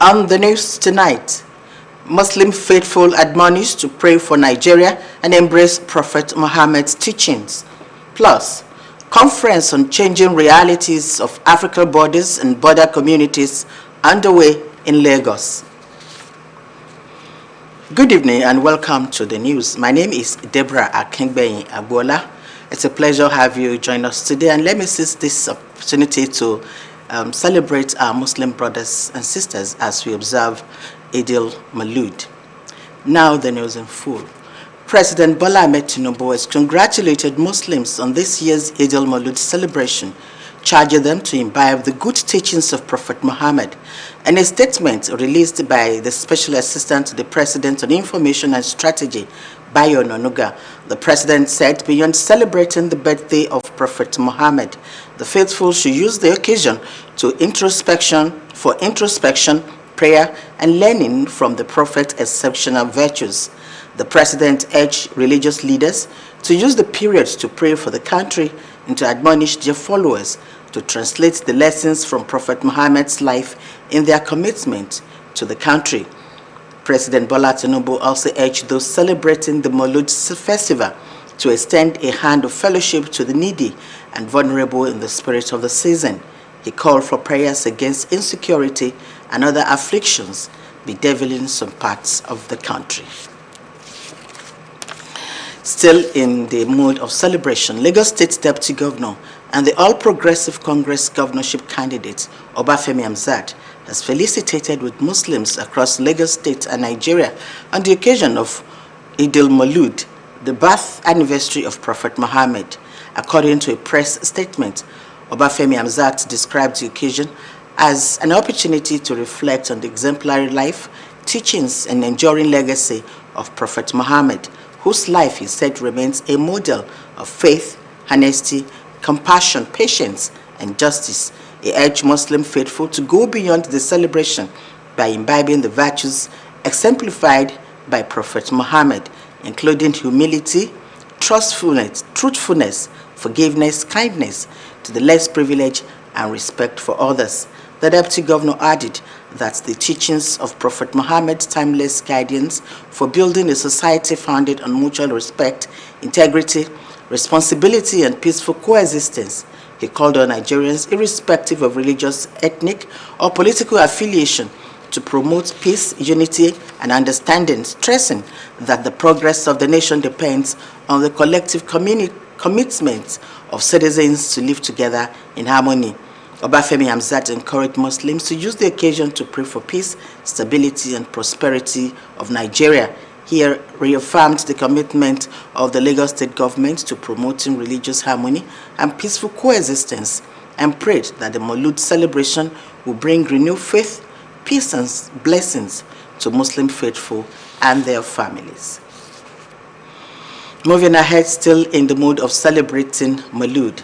On the news tonight, Muslim faithful admonished to pray for Nigeria and embrace Prophet Muhammad's teachings. Plus, conference on changing realities of African borders and border communities underway in Lagos. Good evening and welcome to the news. My name is Deborah Akingbeyin Agbola. It's a pleasure to have you join us today, and let me seize this opportunity to celebrate our Muslim brothers and sisters as we observe Eid al-Maulud. Now the news in full. President Bola Ahmed Tinubu has congratulated Muslims on this year's Eid al-Maulud celebration, charging them to imbibe the good teachings of Prophet Muhammad. In a statement released by the Special Assistant to the President on Information and Strategy, Bayo Onanuga, the President said beyond celebrating the birthday of Prophet Muhammad, the faithful should use the occasion for introspection, prayer, and learning from the Prophet's exceptional virtues. The President urged religious leaders to use the period to pray for the country and to admonish their followers to translate the lessons from Prophet Muhammad's life in their commitment to the country. President Bola Tinubu also urged those celebrating the Maulud festival to extend a hand of fellowship to the needy and vulnerable in the spirit of the season. He called for prayers against insecurity and other afflictions bedeviling some parts of the country. Still in the mood of celebration, Lagos State Deputy Governor and the All Progressive Congress governorship candidate, Obafemi Hamzat, has felicitated with Muslims across Lagos State and Nigeria on the occasion of Eid al-Maulud, the birth anniversary of Prophet Muhammad. According to a press statement, Obafemi Hamzat described the occasion as an opportunity to reflect on the exemplary life, teachings, and enduring legacy of Prophet Muhammad, whose life, he said, remains a model of faith, honesty, compassion, patience, and justice. He urged Muslim faithful to go beyond the celebration by imbibing the virtues exemplified by Prophet Muhammad, including humility, truthfulness, forgiveness, kindness to the less privileged, and respect for others. The Deputy Governor added that the teachings of Prophet Muhammad's timeless guidance for building a society founded on mutual respect, integrity, responsibility, and peaceful coexistence. He called on Nigerians, irrespective of religious, ethnic, or political affiliation, to promote peace, unity, and understanding, stressing that the progress of the nation depends on the collective commitment of citizens to live together in harmony. Obafemi Hamzat encouraged Muslims to use the occasion to pray for peace, stability, and prosperity of Nigeria. He reaffirmed the commitment of the Lagos State government to promoting religious harmony and peaceful coexistence, and prayed that the Maulud celebration will bring renewed faith, peace, and blessings to Muslim faithful and their families. Moving ahead, still in the mood of celebrating Maulud,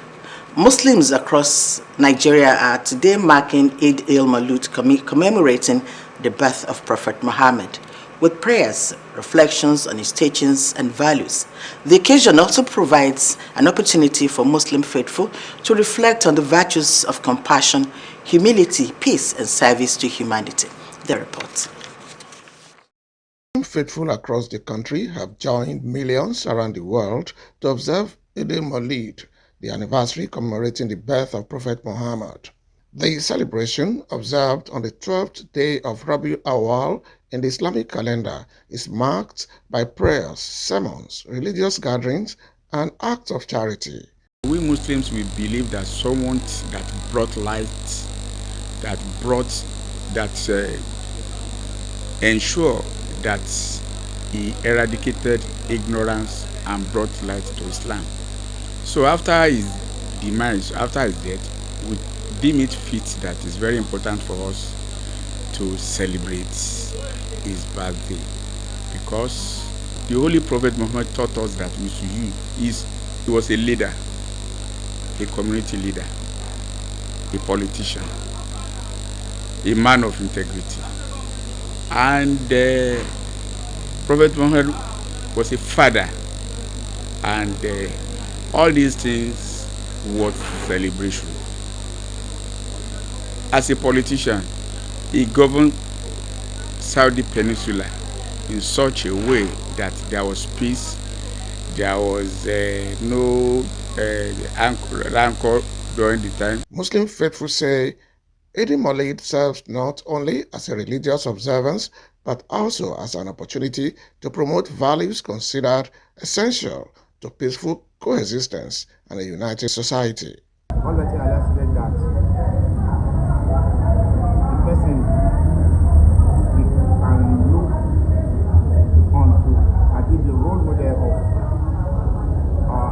Muslims across Nigeria are today marking Eid al-Maulud, commemorating the birth of Prophet Muhammad, with prayers, reflections on his teachings and values. The occasion also provides an opportunity for Muslim faithful to reflect on the virtues of compassion, humility, peace, and service to humanity. The report. Faithful across the country have joined millions around the world to observe Eid al-Maulud, the anniversary commemorating the birth of Prophet Muhammad. The celebration, observed on the 12th day of Rabiul Awwal in the Islamic calendar, is marked by prayers, sermons, religious gatherings, and acts of charity. We Muslims, we believe that someone that brought light, ensure that he eradicated ignorance and brought light to Islam. So after his demise, after his death, we deem it fit that it's very important for us to celebrate his birthday, because the Holy Prophet Muhammad taught us that he was a leader, a community leader, a politician, a man of integrity. And Prophet Muhammad was a father, and all these things worth celebration. As a politician, he governed Saudi Peninsula in such a way that there was peace, there was no rancor during the time. Muslim faithful say Eid al-Maulid serves not only as a religious observance but also as an opportunity to promote values considered essential to peaceful coexistence and a united society. Almighty Allah said that the person we can look onto and be the role model of our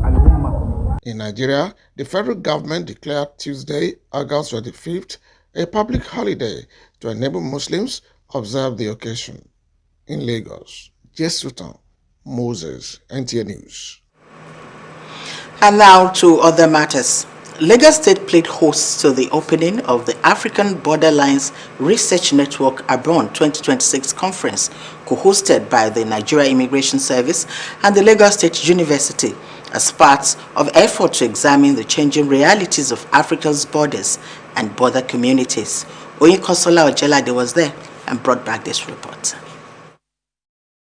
al-Ummah. In Nigeria, the federal government declared Tuesday, August 25th, a public holiday to enable Muslims observe the occasion. In Lagos, Jesutan Moses, NTA News. And now to other matters. Lagos State played host to the opening of the African Borderlines Research Network ABON 2026 conference, co-hosted by the Nigeria Immigration Service and the Lagos State University, as part of effort to examine the changing realities of Africa's borders and border communities. Oyinkansola Ojelade was there and brought back this report.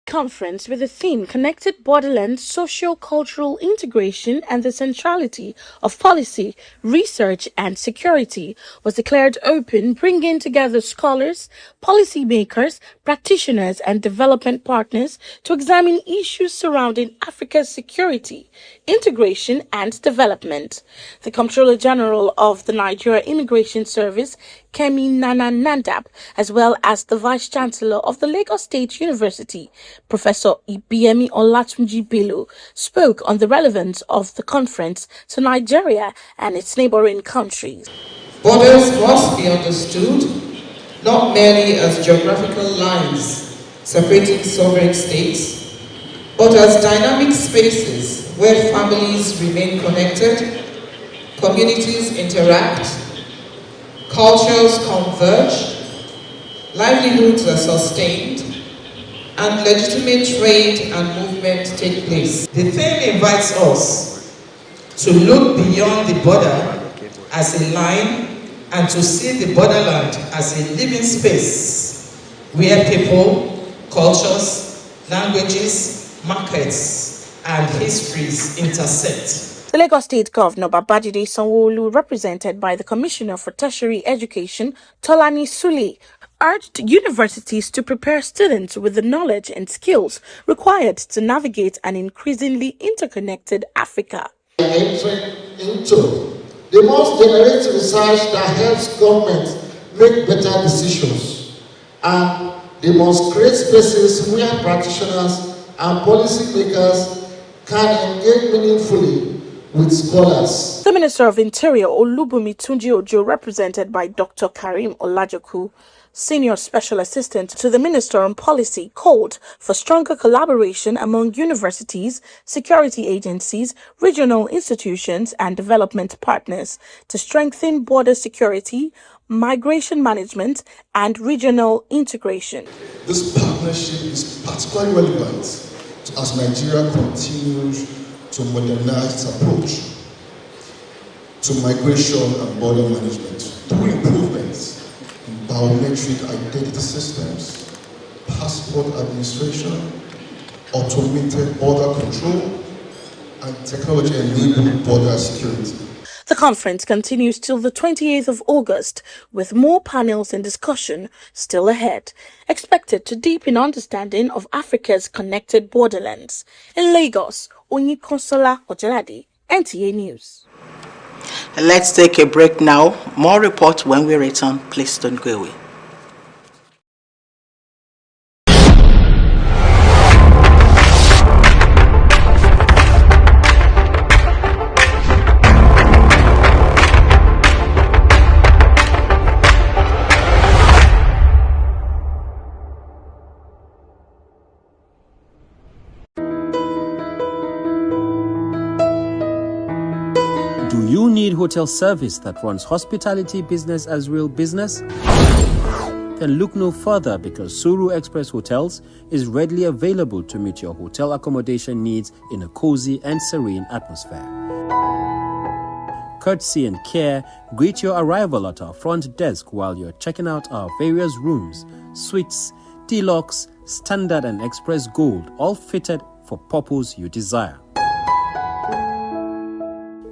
Conference with the theme Connected Borderlands Socio-Cultural Integration and the Centrality of Policy, Research and Security was declared open, bringing together scholars, policymakers, practitioners and development partners to examine issues surrounding Africa's security, integration and development. The Comptroller General of the Nigeria Immigration Service, Kemi Nana Nandap, as well as the Vice Chancellor of the Lagos State University, Professor Ibiemi Olatunji Bello, spoke on the relevance of the conference to Nigeria and its neighboring countries. Borders must be understood not merely as geographical lines separating sovereign states, but as dynamic spaces where families remain connected, communities interact, cultures converge, livelihoods are sustained, and legitimate trade and movement take place. The theme invites us to look beyond the border as a line and to see the borderland as a living space where people, cultures, languages, markets, and histories intersect. The Lagos State Governor Babajide Sanwo-Olu, represented by the Commissioner for Tertiary Education, Tolani Sule, urged universities to prepare students with the knowledge and skills required to navigate an increasingly interconnected Africa. Entering into, they must generate research that helps government make better decisions, and they must create spaces where practitioners and policymakers can engage meaningfully with scholars. The Minister of Interior, Olubunmi Tunji Ojo, represented by Dr. Karim Olajoku, Senior Special Assistant to the Minister on Policy, called for stronger collaboration among universities, security agencies, regional institutions, and development partners to strengthen border security, migration management, and regional integration. This partnership is particularly relevant as Nigeria continues to modernize its approach to migration and border management through improvements in biometric identity systems, passport administration, automated border control, and technology-enabled border security. The conference continues till the 28th of August, with more panels and discussion still ahead, expected to deepen understanding of Africa's connected borderlands. In Lagos, Oyinkansola Ojelade, NTA News. Let's take a break now. More reports when we return. Please don't go away. Do you need hotel service that runs hospitality business as real business? Then look no further, because Suru Express Hotels is readily available to meet your hotel accommodation needs in a cozy and serene atmosphere. courtesy and care greet your arrival at our front desk while you're checking out our various rooms, suites, deluxe, standard and express gold, all fitted for purpose you desire.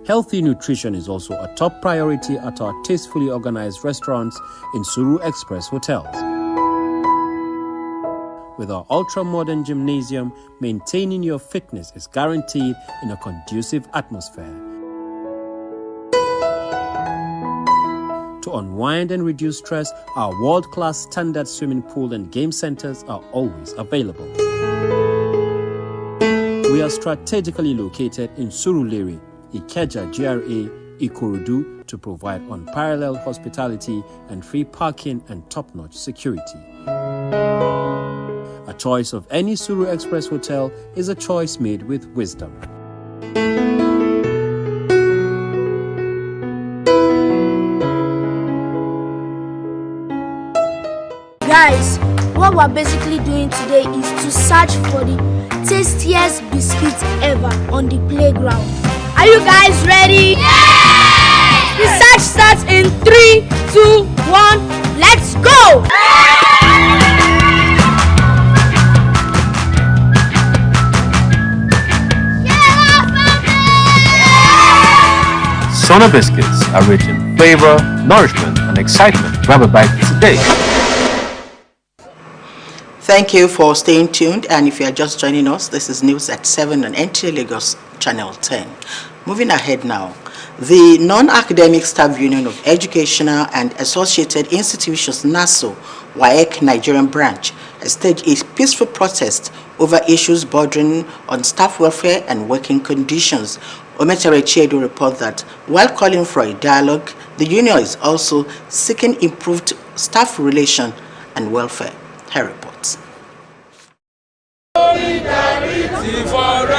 Healthy nutrition is also a top priority at our tastefully organized restaurants in Suru Express hotels. With our ultra-modern gymnasium, maintaining your fitness is guaranteed in a conducive atmosphere. To unwind and reduce stress, our world-class standard swimming pool and game centers are always available. We are strategically located in Surulere, Ikeja GRA, Ikorodu to provide unparalleled hospitality and free parking and top-notch security. A choice of any Suru Express hotel is a choice made with wisdom. Guys, what we're basically doing today is to search for the tastiest biscuits ever on the playground. Are you guys ready? Yeah! The search starts in 3, 2, 1, let's go! Sona biscuits are rich in flavor, nourishment, and excitement. Grab a bite today. Thank you for staying tuned, and if you are just joining us, this is News at 7 on NTA Lagos Channel 10. Moving ahead now, the Non-Academic Staff Union of Educational and Associated Institutions NASU, WAEC Nigerian branch, has staged a peaceful protest over issues bordering on staff welfare and working conditions. Ometere Chiedu reports that while calling for a dialogue, the union is also seeking improved staff relation and welfare. Her reports. Solidarity forever,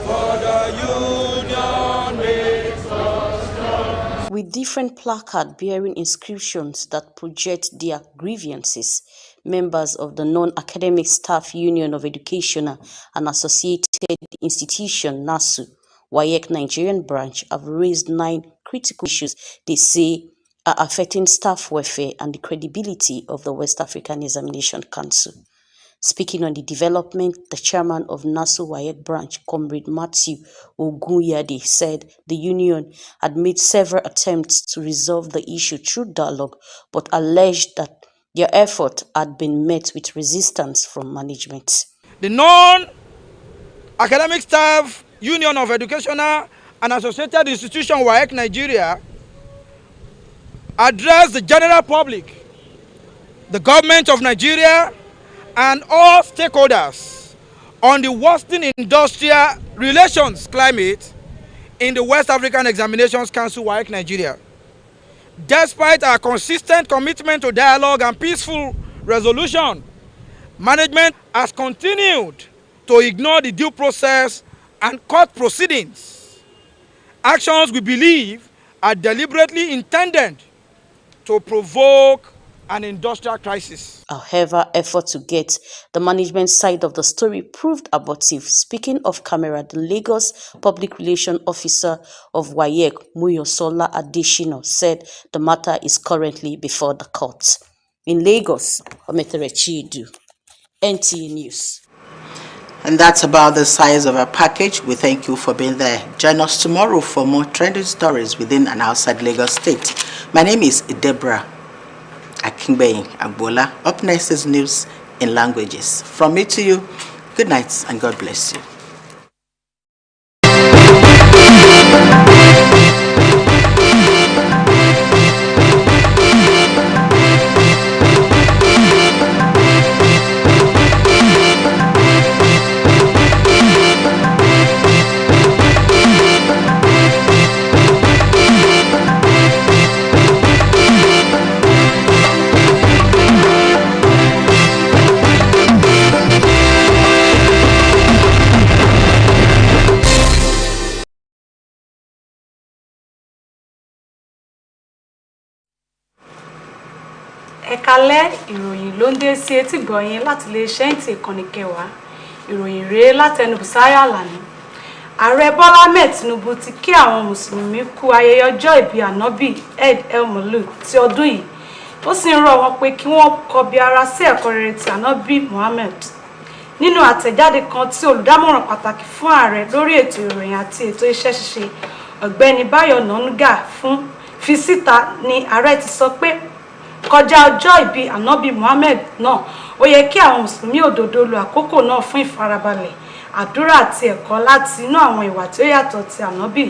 for the union makes us strong. With different placards bearing inscriptions that project their grievances, members of the Non-Academic Staff Union of Educational and Associated Institutions NASU, WAEC Nigerian branch have raised 9 critical issues they say are affecting staff welfare and the credibility of the West African Examination Council. Speaking on the development, the chairman of NASU WAEC branch, Comrade Matthew Ogunyade, said the union had made several attempts to resolve the issue through dialogue, but alleged that their effort had been met with resistance from management. The Non-Academic Staff Union of Educational and Associated Institutions WAEC Nigeria addressed the general public, the government of Nigeria, and all stakeholders on the worsening industrial relations climate in the West African Examinations Council WAEC Nigeria. Despite our consistent commitment to dialogue and peaceful resolution, management has continued to ignore the due process and court proceedings. Actions we believe are deliberately intended to provoke an industrial crisis. However, effort to get the management side of the story proved abortive. Speaking off camera, the Lagos Public Relations Officer of WAEC, Muyosola Adeshino, said the matter is currently before the court. In Lagos, Ometere Chiedu, NTA News. And that's about the size of our package. We thank you for being there. Join us tomorrow for more trending stories within and outside Lagos State. My name is Deborah Akingbeyin Agbola. Up next is news in languages. From me to you, good night and God bless you. Ẹ̀kálẹ́ ìròyìn ló ń dé sí etí gbọ̀yìn láti lè ṣẹ́ǹtì ìkànnì kẹwàá ìròyìn rèé látẹnu Bùsáyọ̀ Àlàní ààrẹ Bọ́lá Ahmed Tinubu ti kí àwọn mùsùlùmí kú ayẹyẹ ọjọ́ ìbí ànábì Eid el-Maulud ti ọdún yìí ó sì ń rọ̀ wọ́n pé kí wọ́n kọbi ara sí ẹ̀kọ́ rere ti ànábì Muhammad. Nínú àtẹ̀jáde kan tí olùdámọ̀ràn pàtàkì fún ààrẹ lórí ètò ìròyìn àti ètò iṣẹ́ ṣíṣe ọ̀gbẹ́ni Báyọ̀ Nànúgà fi síta ni ààrẹ ti sọ pé kọjá ọjọ́ ìbí ànábì Muhammad náà ó yẹ kí àwọn mùsùlùmí òdodo lo àkókò náà fún ìfarabalẹ̀ àdúrà àti ẹ̀kọ́ láti inú àwọn ìwà tí ó yàtọ̀ ti ànábì.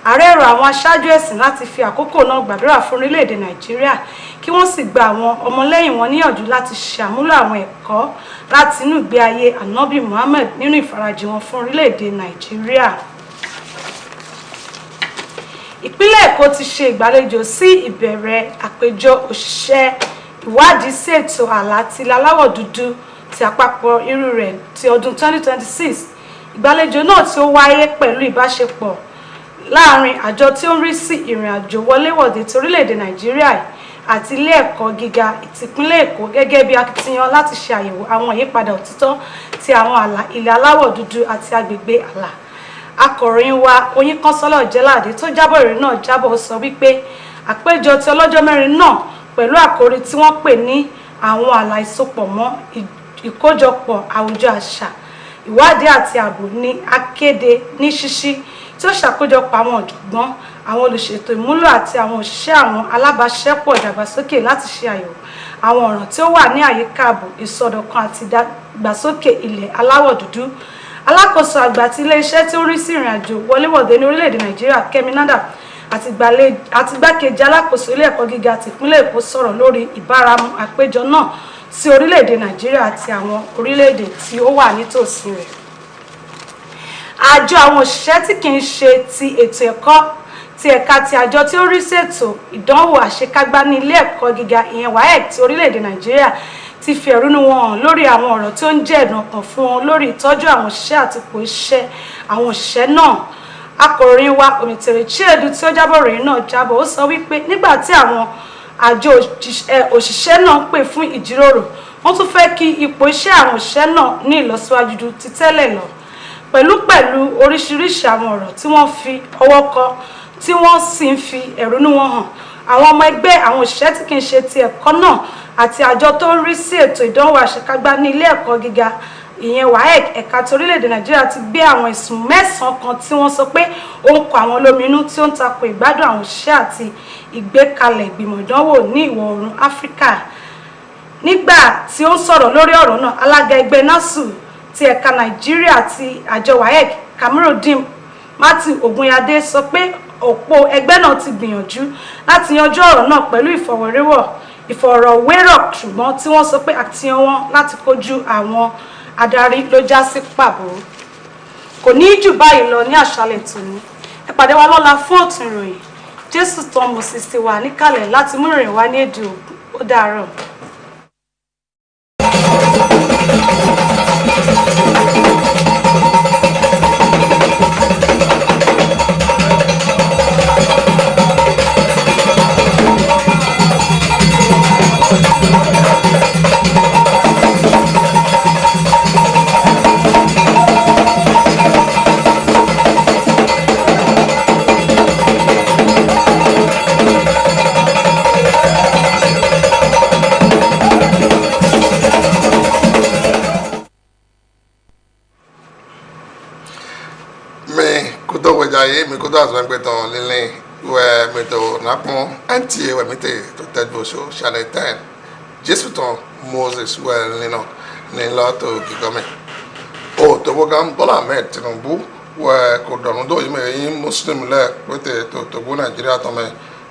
Ààrẹ rọ̀ àwọn aṣáájú ẹ̀sìn láti fi àkókò náà gbàdúrà fún orílẹ̀-èdè Nàìjíríà kí wọ́n sì gba àwọn ọmọlẹ́yìn wọn níyànjú láti ṣàmúlò àwọn ẹ̀kọ́ láti inú ìgbé ayé ànábì Muhammad nínú ìfarajìn wọn fún orílẹ̀-èdè Nàìjíríà. Ìpínlẹ̀ Èkó ti ṣe ìgbàlejò sí ìbẹ̀rẹ̀ àpéjọ òṣìṣẹ́ ìwádìí sí ètò àlá ti ilẹ̀ aláwọ̀ dúdú ti àpapọ̀ irú rẹ̀ ti ọdún 2026. Ìgbàlejò náà tí ó wáyé pẹ̀lú ìbáṣepọ̀ láàrin àjọ tí ó ń rí sí ìrìn àjò wọléwọ̀de ti orílẹ̀-èdè Nàìjíríà àti ilé ẹ̀kọ́ gíga ìtìpínlẹ̀ Èkó gẹ́gẹ́ bí akitiyan láti ṣe àyẹ̀wò àwọn ìyípadà òtítọ́ ti àwọn àlà ilẹ̀ aláwọ̀ dúdú àti agbègbè àlà. Akọ̀ròyìn wa Oyinkanṣọ́lá Ọ̀jẹ́ládé tó jábọ̀ ìròyìn náà jábọ̀ sọ wípé àpéjọ ti ọlọ́jọ́ mẹ́rin náà pẹ̀lú àkòrí tí wọ́n pè ní àwọn àlà ìsopọ̀ mọ́ ìkójọpọ̀ àwùjọ àṣà ìwádìí àti ààbò ní akéde ní ṣíṣí tí ó ṣàkójọpọ̀ àwọn ọ̀jọ̀gbọ́n àwọn olùṣètò ìmúlò àti àwọn òṣìṣẹ́ àwọn alábàáṣẹ́pọ̀ ìdàgbàsókè láti ṣe àyẹ̀wò àwọn ọ̀ràn tí ó wà ní àyíká ààbò ìsọdọ̀kan àti ìdàgbàsókè ilẹ̀ aláwọ̀ dúdú. Alákòóso àgbà ti ilé-iṣẹ́ tí ó rí sí ìrìn àjò wọléwọ̀de ní orílẹ̀-èdè Nàìjíríà Kẹ́mi Nádà àti igbákejì alákòóso ilé ẹ̀kọ́ gíga tìpínlẹ̀ Èkó sọ̀rọ̀ lórí ìbáramu àpéjọ náà sí orílẹ̀-èdè Nàìjíríà àti àwọn orílẹ̀-èdè tí ó wà nítòsí rẹ̀. Àjọ àwọn òṣìṣẹ́ tí kì í ṣe ti ètò ẹ̀kọ́ ti ẹ̀ka ti àjọ tí ó rí sí ètò ìdánwò àṣekágbá ní ilé ẹ̀kọ́ gíga ìyẹn WAEC ti orílẹ̀-èdè Nàìjíríà ti fi ẹ̀rúnú wọn hàn lórí àwọn ọ̀rọ̀ tí ó ń jẹ́ ẹ̀dùn ọkàn fún wọn lórí ìtọ́jú àwọn òṣìṣẹ́ àti ipò iṣẹ́ àwọn òṣìṣẹ́ náà. Akọ̀ròyìn wa Omìtèrè Chiedu tí ó jábọ̀ ìròyìn náà jábọ̀ ó sọ wípé nígbà tí àwọn àjọ òṣìṣẹ́ náà ń pè fún ìjíròrò wọ́n tún fẹ́ kí ipò iṣẹ́ àwọn òṣìṣẹ́ náà ní ìlọsíwájú ju ti tẹ́lẹ̀ lọ pẹ̀lú oríṣiríṣi àwọn ọ̀rọ̀ tí wọ́n fi ọwọ́ kọ tí wọ́n sì ń fi ẹ̀rúnú wọn hàn. Àwọn ọmọ ẹgbẹ́ àwọn òṣìṣẹ́ tí kì í ṣe ti ẹ̀kọ́ náà àti àjọ tó ń rí sí ètò ìdánwò àṣekágbá ní ilé ẹ̀kọ́ gíga ìyẹn WAEC ẹ̀ka ti orílẹ̀-èdè Nàìjíríà ti gbé àwọn ẹ̀sùn 9 kan tí wọ́n sọ pé ó ń kọ àwọn lóminú tí ó ń tako ìgbádùn àwọn òṣìṣẹ́ àti ìgbékalẹ̀ ìgbìmọ̀ ìdánwò ní ìwọ̀ oòrùn Áfíríkà. Nígbà tí ó ń sọ̀rọ̀ lórí ọ̀rọ̀ náà alága ẹgbẹ́ NASU ti ẹ̀ka Nàìjíríà àti àjọ WAEC Kamorudeen Matthew Ogunyade sọ pé òpó ẹgbẹ́ náà ti gbìyànjú láti yanjú ọ̀rọ̀ náà pẹ̀lú ìfọ̀rọ̀wérọ̀ ṣùgbọ́n tí wọ́n sọ pé àtìyàn wọn láti kojú àwọn adarí ló já sí pàbó. Kò ní jù báyìí lọ ní àṣálẹ́ tòní. Ẹ pàdé wa lọ́la fún ọ̀tún ìròyìn. Jésù tán Moses ti wà níkàlẹ̀ láti mú ìròyìn wá ní èdè Ògùn. Ó dàárọ̀. mi kudo azwangbeton lile we meto napon anti we mete to tedbo show channel 10 Jesu ton Moses we lino ni loto gigome o to bogam Bola Ahmed Tinubu we ko donu do yime muslim le wete to bo Nigeria to me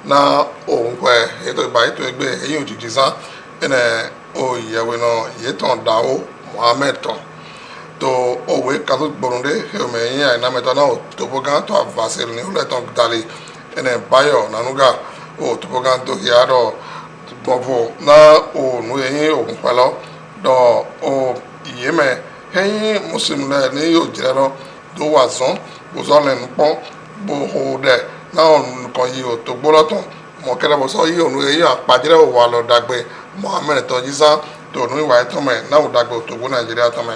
na o npe eto ba eto egbe eyin ojiji san ene o yewe no yeton dawo Muhammad ton to owe kazu borunde heme ya na meta na to bogan to avasel ni ule ton dali ene bayo nanuga o to bogan to hiado bobo na o nu yin o palo do o yeme heyin muslim na ni yo jirelo do wazon bo zon le npon bo ho de na on kon yi o to gboloton mo kere bo so yi onu yin apajire o wa lo dagbe Muhammad to jisa to nu iwa to me na o dagbe to bo Nigeria to me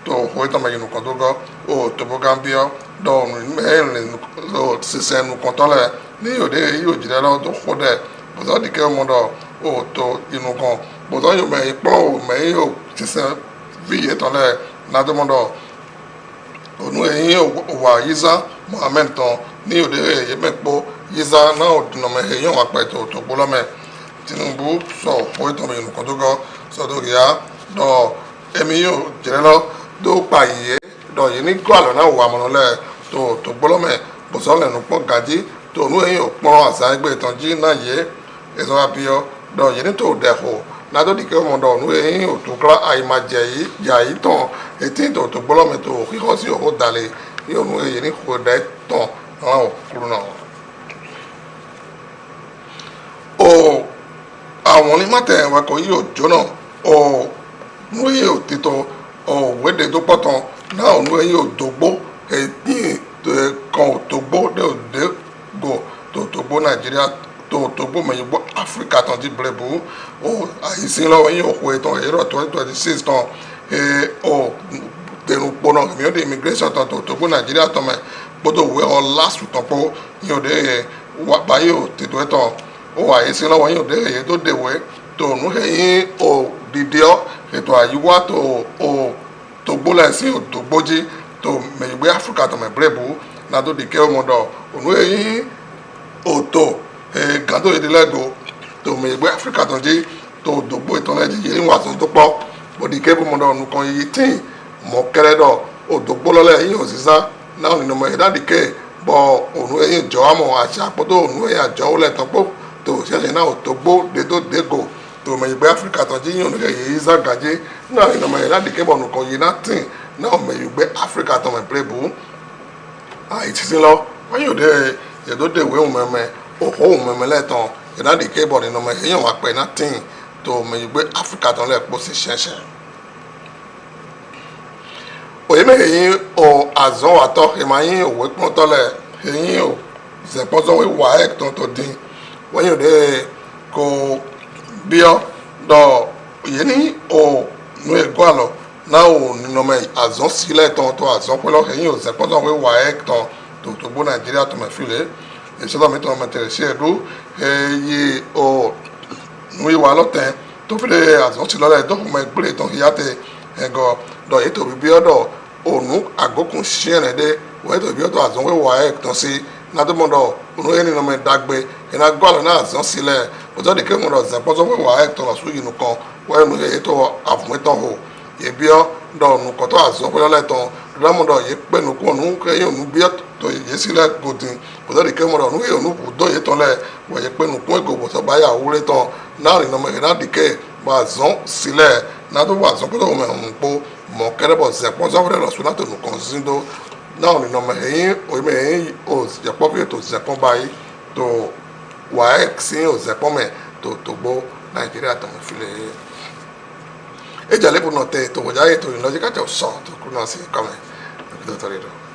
to hoi to me nu kon to go o to bo gambia do nu me lo sise nu kon to le ni o de yo jire lo to ho de bo so di ke mo do o to inu kon bo so yo me ipo o me yo sise vi e to le na do mo do onu eyin wa yiza mohammed ton ni o de ye me po yiza na o no me eyin wa pe to bo me Tinubu so hoi to me nu kon to go so do ya do emi yo jere lo do pa iye do yi ni go alo na wa mo le to gbolo me bo so le nu pon gaji to nu eyin o pon asa egbe tan ji na ye eso apio do yi ni to de ho na do di ke mo do nu eyin o to kra ai ma je yi ya yi ton etin to gbolo me to ki ho si o dale yo nu eyin ni ho de ton na o kuru na o àwọn ni mate wa ko yi ojo na o nu eyin o tito o wede to poton na o nu eyin o dogbo etin kan togbo de go to gbo Nigeria to gbo me gbo Africa ton di brebu o aisin lo yin o ko eton ero 2026 ton o denu pono mi o de immigration ton to gbo Nigeria ton me bodo we o last ton po yin o de wa ba yo ti to eton o aisin lo yin o de ye to de we to nu yin o didio eto ayiwa to o to gbo la sin o to gboji to me gbe Africa ton me brebu na do di ke o mo do onu yin oto gado edilego to me gbe Africa ton ji to dogbo itan leji yin wa ton to po body ke mo do nu kan yi tin mo kere do o dogbo lole yin osisa na oni no mo da di ke bo onu yin jo amo acha podo onu yin ajo le ton po to se na o dogbo de do de go to me gbe Africa ton ji yin onu ke yi za gaje na oni no mo da di ke bo nu kan yi na tin na o me gbe Africa ton me prebu ai ti sin lo wọ́n yóò dé èdòdè ìwé òmùmẹ́mẹ́ òhó òmùmẹ́ lẹ́tàn ìdádì kébọ̀ nínú ọmọ èèyàn wà pẹ̀ náà tíì tó mẹ́yìn gbé Áfíríkà tán lẹ̀ pọ̀ sí ṣẹ̀ṣẹ̀. òye mẹ́yìn ò àzọ́ wà tọ́ ìmọ̀ yín òwe pọ́n tọ́lẹ̀ èyìn ò zẹ̀pọ́sọ́ wí wà ẹ̀ tán tó dín wọ́n yóò dé kó bíọ́ dọ̀ òye ní ò nú ègó àlọ́ náà ò nínú ọmọ àzọ́ sílẹ̀ tán tó àzọ́ pẹ́lọ́ èyìn ò zẹ̀pọ́sọ́ wí wà ẹ̀ tán to gbo Nigeria to me file e so mi to me tere se edu yi o nu iwa loten to file azon ti lole do me gbe ton yate ego do e to bi odo onu agokun sere de we to bi odo azon we wa e ton si na do mo do onu eni no me dagbe e na gwa lo na azon sile o to de ke mo do ze po so we wa e ton su yinu kan we nu e to afun ton ho ye bi o do nu ko to azon pe lole ton ramodo ye pe nu ko nu ke yo nu bi to ye sile godin ko do ke mo nu yo nu do ye ton le wo ye pe nu ko ego bo so ba ya wure ton na ri no me na di ke ba zon sile na do wa zon ko do me un po mo kere bo se pon so re lo su na to nu kon sindo na ri no me yin o me yin o je po pe to se pon ba yi to wa ex o se pon me to gbo Nigeria to me file e jale bu no te to ja e to no je ka te so to ku no si come to to